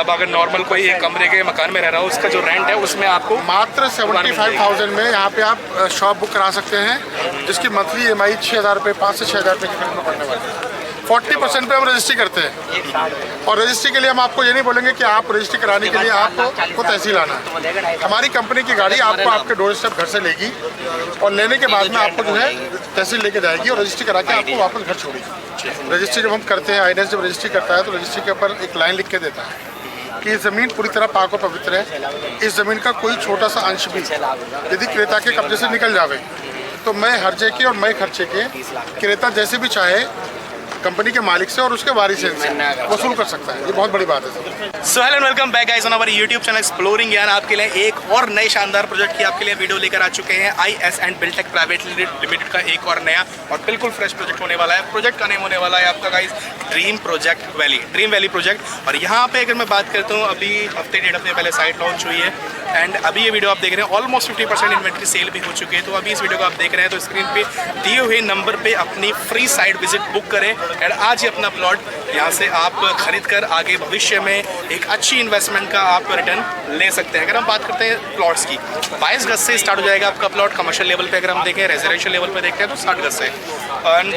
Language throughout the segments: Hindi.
मतलब अगर नॉर्मल कोई एक कमरे के मकान में रह रहा हो उसका जो रेंट है उसमें आपको मात्र 75,000 में यहाँ पे आप शॉप बुक करा सकते हैं, जिसकी मंथली EMI 6,000 रुपये, 5 से 6,000 रुपये के करीब में पड़ने वाली है। 40% पे हम रजिस्ट्री करते हैं, और रजिस्ट्री के लिए हम आपको ये नहीं बोलेंगे कि आप रजिस्ट्री कराने के लिए आपको तहसील आना है। हमारी कंपनी की गाड़ी आपको आपके डोर स्टेप घर से लेगी, और लेने के बाद में आपको जो है तहसील लेके जाएगी और रजिस्ट्री करा के आपको वापस घर छोड़ेगी। रजिस्ट्री जब हम करते हैं, INS जब रजिस्ट्री करता है तो रजिस्ट्री के ऊपर एक लाइन लिख के देता है कि ज़मीन पूरी तरह पाक और पवित्र है, इस ज़मीन का कोई छोटा सा अंश भी यदि क्रेता के कब्जे से निकल जावे तो मैं हर्जे के और मैं खर्चे के क्रेता जैसे भी चाहे कंपनी के मालिक से और उसके वारिस से वसूल कर सकता है। ये बहुत बड़ी बात है। So hello and welcome back guys on our YouTube channel exploring Gyan. आपके लिए एक और नए शानदार प्रोजेक्ट की आपके लिए वीडियो लेकर आ चुके हैं। IS and Biltech private limited का एक और नया और बिल्कुल फ्रेश प्रोजेक्ट होने वाला है। प्रोजेक्ट का नेम होने वाला है आपका गाइस ड्रीम वैली प्रोजेक्ट। और यहाँ पे अगर मैं बात करता हूँ, अभी हफ्ते डेढ़ हफ्ते पहले साइट लॉन्च हुई है एंड अभी ये वीडियो आप देख रहे हैं ऑलमोस्ट 50% इन्वेंट्री सेल भी हो चुकी है। तो अभी इस वीडियो को आप देख रहे हैं तो स्क्रीन पे दिए हुए नंबर पे अपनी फ्री साइट विजिट बुक करें एंड आज ही अपना प्लॉट यहाँ से आप खरीद कर आगे भविष्य में एक अच्छी इन्वेस्टमेंट का आप रिटर्न ले सकते हैं। अगर हम बात करते हैं प्लॉट्स की, 22 गज से स्टार्ट हो जाएगा आपका प्लॉट। कमर्शियल लेवल पे अगर हम देखें, रेजिडेंशियल लेवल पे देखते हैं तो 60 गज से। एंड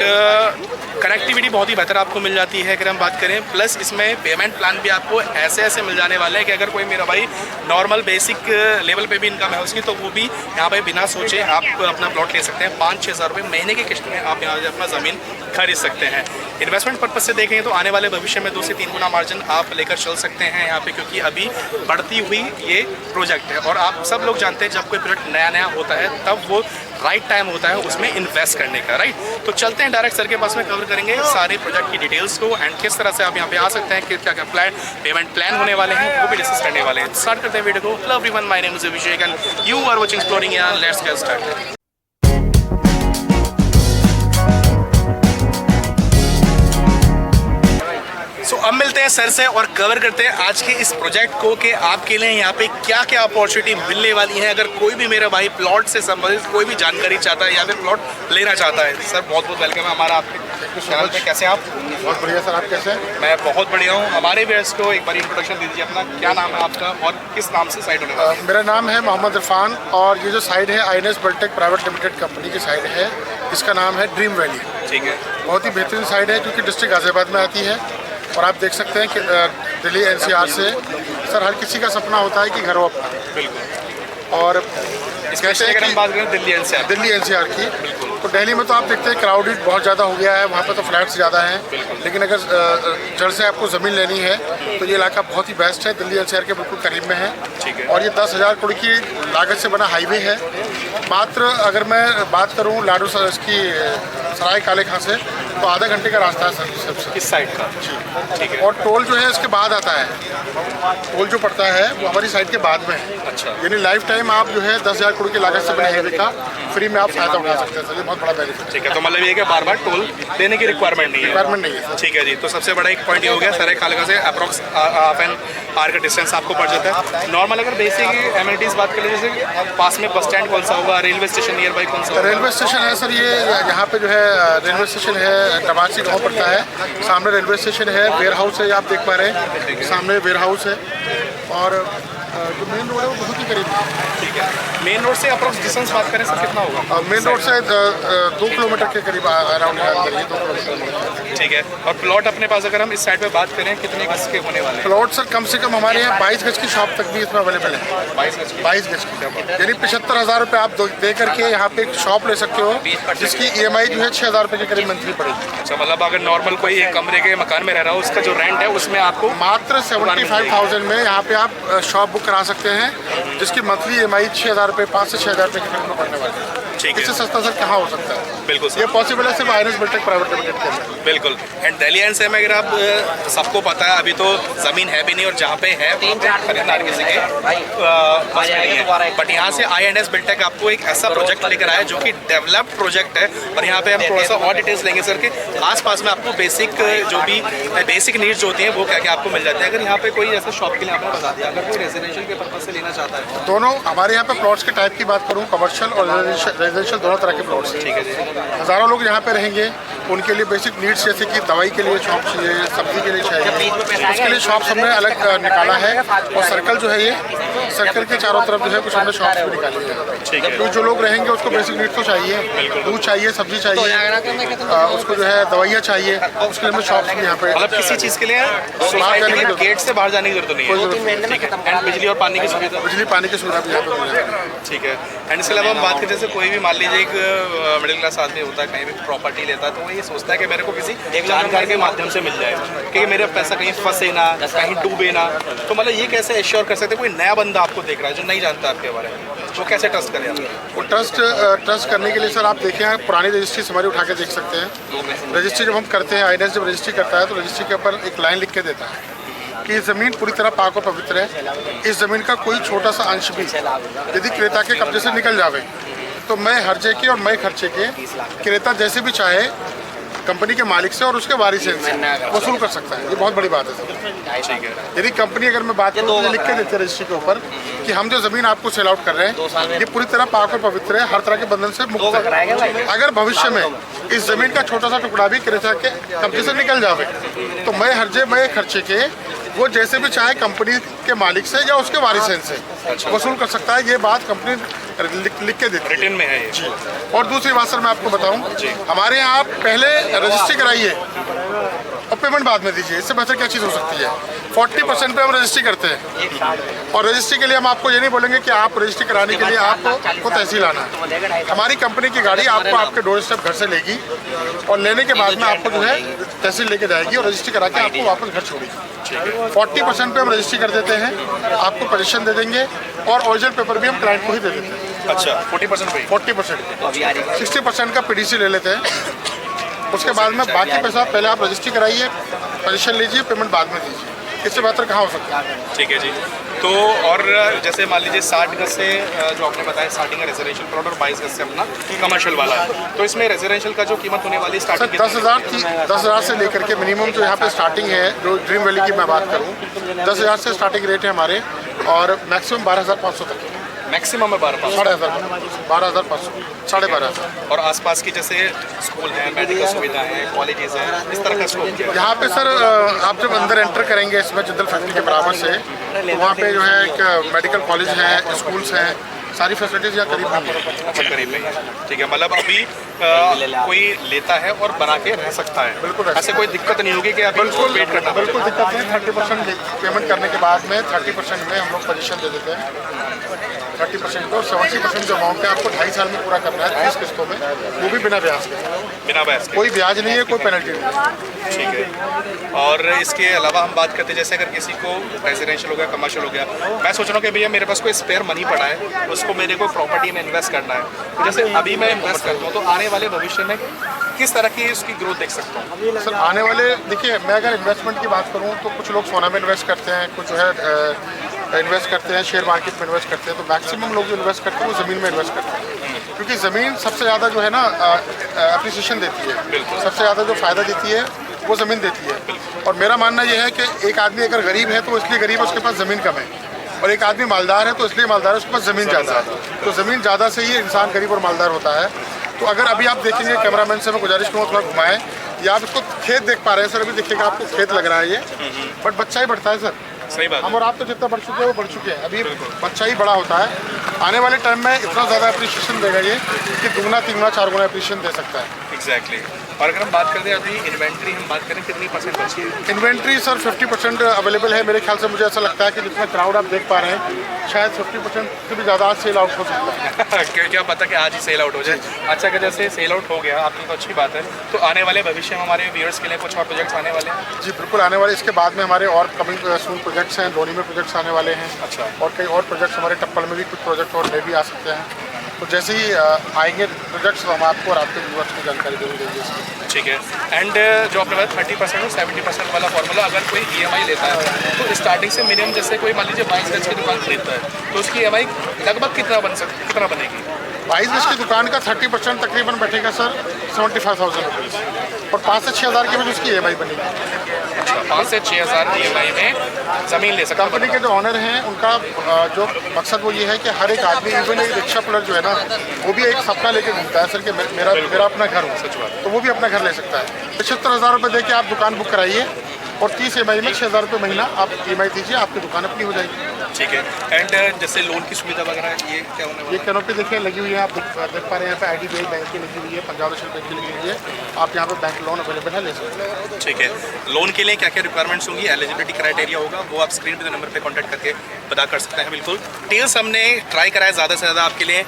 कनेक्टिविटी बहुत ही बेहतर आपको मिल जाती है अगर हम बात करें। प्लस इसमें पेमेंट प्लान भी आपको ऐसे मिल जाने वाले हैं कि अगर कोई मेरा भाई नॉर्मल बेसिक लेवल पे भी इनकम है उसकी, तो वो भी यहाँ पे बिना सोचे आप अपना प्लॉट ले सकते हैं। 5-6 हज़ार रुपये महीने की किस्त में आप यहाँ से अपना ज़मीन खरीद सकते हैं। इन्वेस्टमेंट पर्पज से देखें तो आने वाले भविष्य में 2 से 3 गुना मार्जिन आप लेकर चल सकते हैं यहाँ पे, क्योंकि अभी बढ़ती हुई ये प्रोजेक्ट है। और आप सब लोग जानते हैं जब कोई प्रोजेक्ट नया होता है तब वो राइट टाइम होता है उसमें इन्वेस्ट करने का, राइट। तो चलते हैं डायरेक्ट सर के पास में, कवर करेंगे सारे प्रोजेक्ट की डिटेल्स को एंड किस तरह से आप यहाँ पे आ सकते हैं, क्या क्या पेमेंट प्लान होने वाले हैं वो भी डिस्कस करने वाले हैं। स्टार्ट करते हैं वीडियो को। Hello everyone, my name is Abhishek and you are watching exploring Gyan. Let's get started. अब मिलते हैं सर से और कवर करते हैं आज के इस प्रोजेक्ट को कि आपके लिए यहाँ पे क्या क्या अपॉर्चुनिटी मिलने वाली है। अगर कोई भी मेरा भाई प्लॉट से संबंधित कोई भी जानकारी चाहता है या फिर प्लॉट लेना चाहता है, सर बहुत बहुत वेलकम है हमारा आपके चैनल पे। कैसे आप? बहुत बढ़िया सर, आप कैसे हैं? मैं बहुत बढ़िया हूँ। हमारे व्यूअर्स को एक बार इंट्रोडक्शन दीजिए अपना, क्या नाम है आपका और किस नाम से साइट होने वाला है? मेरा नाम है मोहम्मद इरफान और ये जो साइट है INS Biltech private limited company की साइट है, इसका नाम है ड्रीम वैली। ठीक है, बहुत ही बेहतरीन साइट है क्योंकि डिस्ट्रिक्ट गाजियाबाद में आती है। और आप देख सकते हैं कि दिल्ली NCR से सर हर किसी का सपना होता है कि घर हो अपना। बिल्कुल। और कहते हैं कि हम बात करें दिल्ली NCR की, तो दिल्ली में तो आप देखते हैं क्राउडेड बहुत ज़्यादा हो गया है, वहाँ पे तो फ्लैट्स ज़्यादा हैं। लेकिन अगर जड़ से आपको ज़मीन लेनी है तो ये इलाका बहुत ही बेस्ट है, दिल्ली NCR के बिल्कुल करीब में है। और ये 10,000 करोड़ की लागत से बना हाईवे है। मात्र अगर मैं बात करूँ लाडू सर इसकी सराय काले खां से तो आधा घंटे का रास्ता है सर इस साइड का। ठीक है। और टोल जो है इसके बाद आता है, टोल जो पड़ता है वो हमारी साइड के बाद में है। अच्छा। यानी लाइफ टाइम आप जो है 10,000 करोड़ की लागत से बने हाईवे का फ्री में आप फायदा उठा सकते हैं सर, ये बहुत बड़ा बेनिफिट है। ठीक है, तो मतलब ये कि बार बार टोल देने की रिक्वायरमेंट नहीं है। ठीक है जी, तो सबसे बड़ा एक पॉइंट ये हो गया सराय खालगा से अप्रॉक्स हाफ एन आवर का डिस्टेंस आपको पड़ जाता है। नॉर्मल अगर बेसिक एमिनिटीज़ बात करें, जैसे पास में बस स्टैंड कौन सा होगा, रेलवे स्टेशन नियर बाई कौन सा? रेलवे स्टेशन है सर, ये यहाँ पे जो है रेलवे स्टेशन है, टबासी गाँव पड़ता है, सामने रेलवे स्टेशन है। वेयर हाउस है, आप देख पा रहे हैं सामने वेयर हाउस है। और जो मेन रोड है वो बहुत ही करीब है। ठीक है, मेन रोड से अप्रॉक्स डिस्टेंस बात करें सर कितना होगा? मेन रोड से 2 किलोमीटर के करीब अराउंड है, 2 किलोमीटर। ठीक है, और प्लॉट अपने पास अगर हम इस साइड पे बात करें कितने गज के होने वाले हैं? प्लॉट सर कम से कम हमारे यहाँ 22 गज की शॉप तक भी इसमें अवेलेबल है। 22 गज की? 22 गज की, यानी 75,000 रुपये आप दे करके यहाँ पे एक शॉप ले सकते हो, जिसकी EMI जो है 6,000 रुपये के करीब मंथली पड़ेगी। अच्छा, मतलब अगर नॉर्मल कोई एक कमरे के मकान में रह रहा हो उसका जो रेंट है उसमें आपको मात्र 75,000 में यहाँ पे आप शॉप बुक करा सकते हैं, जिसकी मंथली EMI 6,000 रुपये, 5 से 6,000 रुपये के करीब में पड़ने वाली है। ठीक है, इससे सस्ता सर कहाँ हो सकता है? बिल्कुल ये पॉसिबल है सिर्फ INS बिल्टेक प्राइवेट लिमिटेड के अंदर। बिल्कुल। एंड दिल्ली NCR में अगर आप सबको पता है अभी तो ज़मीन है भी नहीं, और जहाँ पे है खरीदना किसी के बस में नहीं है। बट यहाँ से INS बिल्टेक आपको एक ऐसा प्रोजेक्ट लेकर आया जो कि डेवलप्ड प्रोजेक्ट है। और यहाँ पे हम थोड़ा सा और डिटेल्स लेंगे सर के आसपास में आपको बेसिक जो भी बेसिक नीड्स जो होती हैं वो क्या क्या आपको मिल जाती है। अगर यहाँ पे कोई ऐसा शॉप के लिए आपने बता दिया, अगर कोई रेजिडेंशियल के पर्पज से लेना चाहता है, दोनों हमारे यहाँ पे प्लॉट्स के टाइप की बात करूँ, कमर्शियल और रेजिडेंशियल दोनों तरह के प्लॉट्स हैं। ठीक है जी। हज़ारों लोग यहाँ पे रहेंगे, उनके लिए बेसिक नीड्स जैसे कि दवाई के लिए शॉप चाहिए, सब्जी के लिए चाहिए, उसके लिए शॉप हमने अलग निकाला है। और सर्कल जो है ये सर्कल के चारों तरफ जो है कुछ हमने शॉप्स भी निकाली है। ठीक है। तो जो लोग रहेंगे उसको बेसिक नीड्स तो चाहिए, दूध चाहिए, सब्जी चाहिए, उसको जो है दवाइयाँ चाहिए, उसके लिए हमने शॉप्स भी यहाँ पे। मतलब किसी चीज़ के लिए बाहर जाने की गेट से बाहर जाने की जरूरत नहीं है। ठीक है। एंड बिजली और पानी की सुविधा। बिजली पानी की सुविधा भी यहाँ पे मिल जाएगी। ठीक है। एंड इसके अलावा हम बात करें जैसे कोई भी मान लीजिए एक मिडिल क्लास आदमी होता है, कहीं भी प्रॉपर्टी लेता है, तो वो ये सोचता है कि मेरे को किसी जानकार के माध्यम से मिल जाए, क्योंकि मेरा पैसा कहीं फंसे ना, कहीं डूबे ना। तो मतलब ये कैसे एश्योर कर सकते हैं, कोई नया बंदा आपको देख रहा है जो नहीं जानता आपके बारे में, वो कैसे ट्रस्ट करे आप? वो ट्रस्ट करने के लिए सर आप देखें, पुरानी रजिस्ट्री हमारी उठा के देख सकते हैं। रजिस्ट्री जब हम करते हैं, INS जब रजिस्ट्री करता है तो रजिस्ट्री के ऊपर एक लाइन लिख के देता है कि ये ज़मीन पूरी तरह पाक और पवित्र है। इस ज़मीन का कोई छोटा सा अंश भी यदि क्रेता के कब्जे से निकल जावे तो मैं हर्जे के और मैं खर्चे के क्रेता जैसे भी चाहे कंपनी के मालिक से और उसके वारिस से वसूल कर सकता है। ये बहुत बड़ी बात है सर। ठीक है। यदि कंपनी, अगर मैं बात करूँ तो लिख के देते हैं रजिस्ट्री के ऊपर कि हम जो ज़मीन आपको सेल आउट कर रहे हैं ये पूरी तरह पाक और पवित्र है, हर तरह के बंधन से मुक्त है। अगर भविष्य में इस ज़मीन का छोटा सा टुकड़ा भी क्रेता के कब्जे से निकल जावे तो मैं हर्जे मैं खर्चे के वो जैसे भी चाहे कंपनी के मालिक से या उसके वारिसन से वसूल कर सकता है। ये बात कंपनी लिख के देती है, रिटर्न में है ये। जी। और दूसरी बात सर मैं आपको बताऊं, हमारे यहाँ आप पहले रजिस्ट्री कराइए और पेमेंट बाद में दीजिए, इससे बेहतर क्या चीज़ हो सकती है। 40% पे हम रजिस्ट्री करते हैं और रजिस्ट्री के लिए हम आपको ये नहीं बोलेंगे कि आप रजिस्ट्री कराने के लिए आपको तहसील आना है। हमारी कंपनी की गाड़ी आपको आपके डोर स्टेप घर से लेगी और लेने के बाद में आपको जो है तहसील लेके जाएगी और रजिस्ट्री करा के आपको वापस घर छोड़ेगी। 40% पे हम रजिस्ट्री कर देते हैं, आपको पोजीशन दे देंगे और ओरिजिनल पेपर भी हम क्लाइंट को ही दे देते हैं। अच्छा, 40% पे? 40%। 60% का PDC ले लेते हैं, उसके बाद में बाकी पैसा पहले आप रजिस्ट्री कराइए, पोजीशन लीजिए, पेमेंट बाद में दीजिए। इससे बेहतर कहाँ हो सकता है। ठीक है जी। तो और जैसे मान लीजिए 60 गज से जो आपने बताया स्टार्टिंग है रेजिडेंशियल प्लॉट और 22 गज से अपना कमर्शियल वाला, तो इसमें रेजिडेंशियल का जो कीमत होने वाली सर स्टार्टिंग 10,000 से लेकर के मिनिमम जो यहाँ पे स्टार्टिंग है, जो ड्रीम वैली की मैं बात करूँ 10,000 से स्टार्टिंग रेट है हमारे और मैक्सिमम 12,500 तक है। मैक्सिमम है 12,500 12,500 और आसपास की जैसे स्कूल है, मेडिकल सुविधा है, कॉलेजेस हैं, इस तरह का स्कोप है यहाँ पे सर। आप जब अंदर एंटर करेंगे इसमें जिंदल फैक्ट्री के बराबर से, तो वहाँ पे जो है एक मेडिकल कॉलेज है, स्कूल्स हैं, सारी फैसिलिटीज़ यहाँ करीब में है। अच्छा, करीब में। ठीक है, मतलब अभी कोई लेता है और बना के रह सकता है, बिल्कुल ऐसे कोई दिक्कत नहीं होगी कि अभी वेट करना पड़ेगा। बिल्कुल दिक्कत नहीं। 30% पेमेंट करने के बाद में 30% में हम लोग पोजीशन दे देते हैं। 30% और 70% जो अमाउंट है आपको 2.5 साल में पूरा करना है 30 किस्तों में, वो भी बिना ब्याज के। बिना ब्याज के? कोई ब्याज नहीं है, कोई पेनल्टी नहीं है। ठीक है। और इसके अलावा हम बात करते हैं जैसे अगर किसी को रेजिडेंशियल हो गया, कमर्शियल हो गया, मैं सोच रहा हूँ कि भैया मेरे पास कोई स्पेयर मनी पड़ा है, उसको मेरे को प्रॉपर्टी में इन्वेस्ट करना है, तो जैसे अभी मैं इन्वेस्ट करता हूँ तो आने वाले भविष्य में किस तरह की उसकी ग्रोथ देख सकता हूँ? सर आने वाले, देखिए मैं अगर इन्वेस्टमेंट की बात करूँ तो कुछ लोग सोना में इन्वेस्ट करते हैं, कुछ जो है इन्वेस्ट करते हैं शेयर मार्केट में इन्वेस्ट करते हैं, तो मैक्सिमम लोग जो इन्वेस्ट करते हैं वो ज़मीन में इन्वेस्ट करते हैं, क्योंकि ज़मीन सबसे ज़्यादा जो है ना अप्रिसिएशन देती है, सबसे ज़्यादा जो फ़ायदा देती है वो ज़मीन देती है। और मेरा मानना ये है कि एक आदमी अगर गरीब है तो इसलिए गरीब है उसके पास ज़मीन कम है, और एक आदमी मालदार है तो इसलिए मालदार है उसके पास ज़मीन ज़्यादा है। तो ज़मीन ज़्यादा से ही इंसान गरीब और मालदार होता है। तो अगर अभी आप देखेंगे, कैमरामैन से मैं गुजारिश करूँगा थोड़ा घुमाएं, या आप इसको खेत देख पा रहे हैं सर, अभी देखिएगा आपको खेत लग रहा है ये, बट बच्चा ही बढ़ता है सर। सही बात। हम और आप तो जितना बढ़ चुके हैं वो बढ़ चुके हैं, अभी बच्चा ही बड़ा होता है। आने वाले टाइम में इतना ज़्यादा अप्रिशिएशन देगा ये कि 2 3 4 गुना अप्रिशिएशन दे सकता है। एग्जैक्टली। और अगर हम बात करते हैं अभी इन्वेंट्री, हम बात करें कितनी % बची है? इन्वेंट्री सर 50% अवेलेबल है। मेरे ख्याल से मुझे ऐसा लगता है कि जितना क्राउड आप देख पा रहे हैं शायद 50% से भी ज़्यादा आज सेल आउट हो सकता है। क्या पता कि आज ही सेल आउट हो जाए। अच्छा, अगर जैसे सेल आउट हो गया आपकी तो अच्छी बात है, तो आने वाले भविष्य में हमारे व्यूअर्स के लिए कुछ और प्रोजेक्ट्स आने वाले हैं? जी बिल्कुल आने वाले, इसके बाद में हमारे और कमिंग सून प्रोजेक्ट्स हैं, धोनी में प्रोजेक्ट्स आने वाले हैं। अच्छा। और कई और प्रोजेक्ट्स हमारे टप्पल में भी कुछ प्रोजेक्ट और नए भी आ सकते हैं। तो जैसे ही आएंगे प्रोजेक्ट्स तो हम आपको और आपके व्यूअर्स को जानकारी जरूर देंगे इसकी। ठीक है। एंड जो आपने बताया 30% और 70% वाला फॉर्मूला, अगर कोई EMI लेता है तो स्टार्टिंग से मिनिमम, जैसे कोई मान लीजिए 22 गज की दुकान खरीदता है तो उसकी EMI लगभग कितना बनेगी? 22 गज की दुकान का 30% तकरीबन बैठेगा सर 75,000 रुपीज़, और 5 से 6 हज़ार के बीच उसकी EMI बनेगी। अच्छा, 5 से 6 हज़ार EMI में ज़मीन ले सकते हैं। कंपनी के जो ऑनर हैं उनका जो मकसद वो ये है कि हर एक आदमी, इवन एक रिक्शा पुलर जो है ना, वो भी एक सपना लेके घूमता है सर कि मेरा अपना घर हो, सच बात। तो वो भी अपना घर ले सकता है। 75,000 रुपये दे के आप दुकान बुक कराइए और 30 EMI में 6,000 रुपये महीना आप EMI दीजिए, आपकी दुकान अपनी हो जाएगी। ठीक है। एंड जैसे लोन की सुविधा वगैरह ये क्या होने वाला ये कैनोपी देखिए लगी हुई है, आप देख पा रहे हैं यहाँ पे IDBI बैंक की लगी हुई है, पंजाब नेशनल बैंक की लगी हुई है, आप यहाँ पे बैंक लोन अवेलेबल है, ले सकते हैं। ठीक है। लोन के लिए क्या क्या रिक्वायरमेंट्स होंगी, एलिजिबिलिटी क्राइटेरिया होगा, वो आप स्क्रीन पे नंबर पे कांटेक्ट करके पता कर सकते हैं। बिल्कुल डिटेल्स हमने ट्राई करा है ज़्यादा से ज़्यादा आपके लिए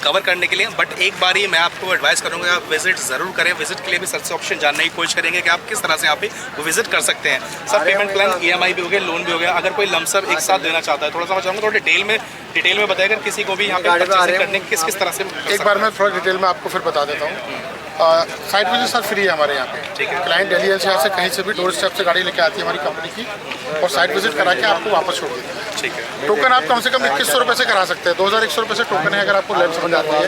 कवर करने के लिए, बट एक बार ही मैं आपको एडवाइस करूँगा आप विजिट ज़रूर करें। विजिट के लिए भी सबसे ऑप्शन जानने की कोशिश करेंगे कि आप किस तरह से यहाँ पे विजिट कर सकते हैं। सब पेमेंट प्लान EMI भी हो गया, लोन भी हो गया। अगर कोई लमसम एक साथ देना चाहता है, थोड़ा सा मैं चाहूँगा थोड़ा डिटेल में बताएगा किसी को भी यहाँ पे परचेसिंग करने किस तरह से एक बार मैं थोड़ा डिटेल में आपको फिर बता देता हूँ। साइट विजिट सर फ्री है हमारे यहाँ पे। ठीक है। क्लाइंट दिल्ली एनसीआर से कहीं से भी डोर स्टेप से गाड़ी लेके आती है हमारी कंपनी की, और साइट विजिट करा के आपको वापस छोड़ देती है। ठीक है। टोकन आप कम से कम 2100 रुपये से करा सकते हैं। 2100 रुपये से टोकन है, अगर आपको लेट समझ आती है।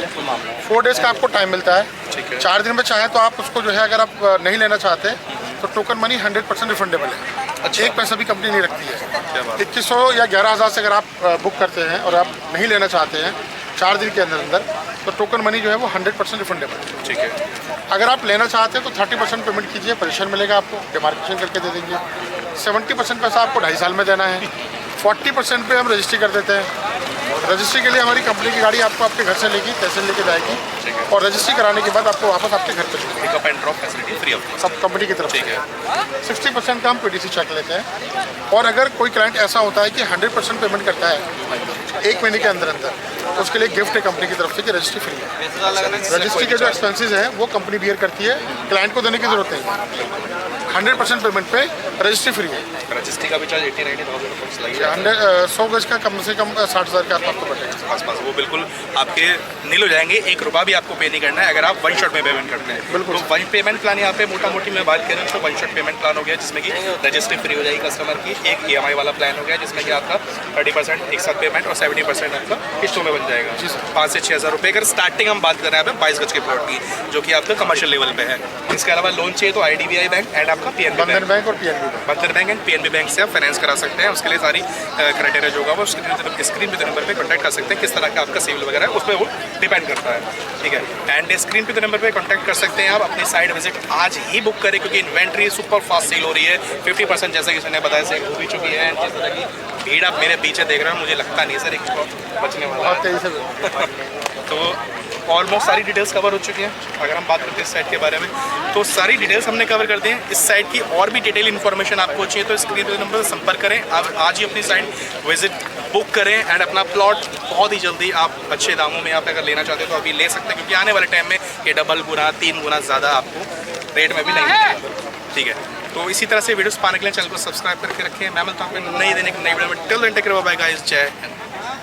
4 डेज़ का आपको टाइम मिलता है। ठीक है। 4 दिन में चाहे तो आप उसको जो है, अगर आप नहीं लेना चाहते तो टोकन मनी 100% रिफंडेबल है। अच्छा। एक पैसा भी कंपनी नहीं रखती है। क्या बात। 2100 या 11,000 से अगर आप बुक करते हैं और आप नहीं लेना चाहते हैं 4 दिन के अंदर तो टोकन मनी जो है वो 100% रिफंडेबल है। ठीक है। अगर आप लेना चाहते हैं तो 30% पेमेंट कीजिए, पोजीशन मिलेगा आपको, डिमार्केशन करके दे देंगे। 70% पैसा आपको 2.5 साल में देना है। 40% पे हम रजिस्ट्री कर देते हैं। रजिस्ट्री के लिए हमारी कंपनी की गाड़ी आपको आपके घर से लेगी, तहसील लेके जाएगी, और रजिस्ट्री कराने के बाद आपको वापस आपके घर पे छोड़ेगी। Pickup and drop facility free of सब कंपनी की तरफ से। ठीक है। 60% का हम PTC चेक लेते हैं, और अगर कोई क्लाइंट ऐसा होता है कि 100% पेमेंट करता है 1 महीने के अंदर तो उसके लिए गिफ्ट है कंपनी की तरफ से कि रजिस्ट्री फ्री है। रजिस्ट्री के जो एक्सपेंसेस हैं वो कंपनी बियर करती है, क्लाइंट को देने की जरूरत नहीं है। 100% पेमेंट पे रजिस्ट्री फ्री है। रजिस्ट्री का भी चार्ज 80-90,000 रुपये लगेगा। 100 गज का कम से कम 60,000 के आसपास तो बचेगा। आसपास वो बिल्कुल आपके नील हो जाएंगे। 1 रुपया भी आपको पे नहीं करना है अगर आप 1 शॉट में पेमेंट करते हैं। बिल्कुल। तो 1 पेमेंट प्लान यहाँ पे मोटा मोटी मैं बात करूँ तो 1 शॉट पेमेंट प्लान हो गया, जिसमें कि रजिस्ट्री फ्री हो जाएगी कस्टमर की। एक EMI वाला प्लान हो गया जिसमें कि आपका 30% एक साथ पेमेंट और 70% आपका किस्तों में बन जाएगा। 5 से 6 हज़ार रुपये। अगर स्टार्टिंग हम बात कर रहे हैं 22 गज के प्लॉट की, जो कि आपका कमर्शियल लेवल पे है। इसके अलावा लोन चाहिए तो IDBI बैंक एंड आपका PNB बंधन बैंक और PNB बैंक। बंधन बैंक एंड PNB बैंक से आप फाइनेंस करा सकते हैं। उसके लिए सारी क्राइटेरिया जो होगा वो स्क्रीन पे नंबर पे कॉन्टैक्ट कर सकते हैं। किस तरह का आपका सिविल वगैरह है उस पर वो डिपेंड करता है। ठीक है। एंड स्क्रीन पे नंबर पे कॉन्टैक्ट कर सकते हैं आप। अपनी साइट विजिट आज ही बुक करें क्योंकि इन्वेंट्री सुपर फास्ट सेल हो रही है। 50% जैसा कि मैंने बताया सेल हो भी चुकी है। जिस तरह की भीड़ आप मेरे पीछे देख रहे हो, मुझे लगता नहीं सर एक बचने वाला बहुत तेजी से तो ऑलमोस्ट सारी डिटेल्स कवर हो चुकी हैं। अगर हम बात करते हैं इस साइट के बारे में तो सारी डिटेल्स हमने कवर कर दी हैं। इस साइट की और भी डिटेल इन्फॉर्मेशन आपको चाहिए तो स्क्रीन पे नंबर पर संपर्क करें। आप आज ही अपनी साइट विजिट बुक करें एंड अपना प्लॉट बहुत ही जल्दी आप अच्छे दामों में आप अगर लेना चाहते हो तो अभी ले सकते हैं, क्योंकि आने वाले टाइम में ये डबल गुना 3 गुना ज़्यादा आपको रेट में भी नहीं मिलेगा। ठीक है। तो इसी तरह से वीडियोस पाने के लिए चैनल को सब्सक्राइब करके रखें। मैं मिलता हूँ नई दिन एक नई वीडियो में। Till then take care, bye guys, जय हिंद।